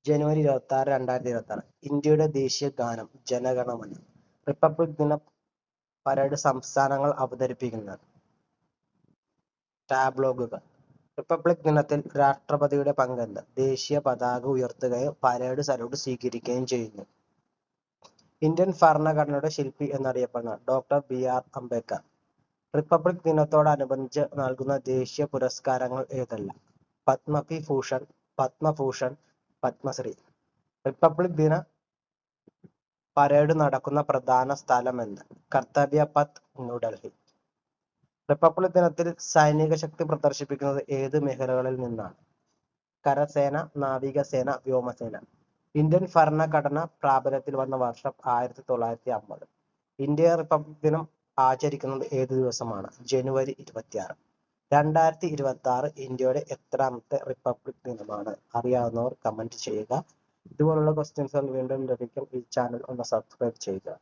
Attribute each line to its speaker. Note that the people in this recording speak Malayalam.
Speaker 1: ജനുവരി 26, 2026. ഇന്ത്യയുടെ ദേശീയ ഗാനം ജനഗണമന. റിപ്പബ്ലിക് ദിന പരേഡ് സംസ്ഥാനങ്ങൾ അവതരിപ്പിക്കുന്നത്. ടാബ്ലോഗുകൾ. റിപ്പബ്ലിക് ദിനത്തിൽ രാഷ്ട്രപതിയുടെ പങ്കെന്ത്? ദേശീയ പതാക ഉയർത്തുകയും പരേഡ് സല്യൂട്ട് സ്വീകരിക്കുകയും ചെയ്യുന്നു. ഇന്ത്യൻ ഭരണഘടനയുടെ ശില്പി എന്നറിയപ്പെടുന്ന ഡോക്ടർ BR അംബേദ്കർ. റിപ്പബ്ലിക് ദിനത്തോടനുബന്ധിച്ച് നൽകുന്ന ദേശീയ പുരസ്കാരങ്ങൾ ഏതെല്ലാം? പത്മവിഭൂഷൺ, പത്മഭൂഷൺ, പത്മശ്രീ. റിപ്പബ്ലിക് ദിന പരേഡ് നടക്കുന്ന പ്രധാന സ്ഥലമെന്ത്? കർത്തവ്യ പഥ്, ന്യൂഡൽഹി. റിപ്പബ്ലിക് ദിനത്തിൽ സൈനിക ശക്തി പ്രദർശിപ്പിക്കുന്നത് ഏത് മേഖലകളിൽ നിന്നാണ്? കരസേന, നാവികസേന, വ്യോമസേന. ഇന്ത്യൻ ഭരണഘടന പ്രാബല്യത്തിൽ വന്ന വർഷം 1950. ഇന്ത്യ റിപ്പബ്ലിക് ദിനം ആചരിക്കുന്നത് ഏത് ദിവസമാണ്? ജനുവരി 26. 2026 ഇന്ത്യയുടെ എത്രാമത്തെ റിപ്പബ്ലിക് ദിനമാണ്? അറിയാവുന്നവർ കമന്റ് ചെയ്യുക. ഇതുപോലുള്ള ക്വസ്റ്റ്യൻസ് വീണ്ടും ലഭിക്കും. ഈ ചാനൽ ഒന്ന് സബ്സ്ക്രൈബ് ചെയ്യുക.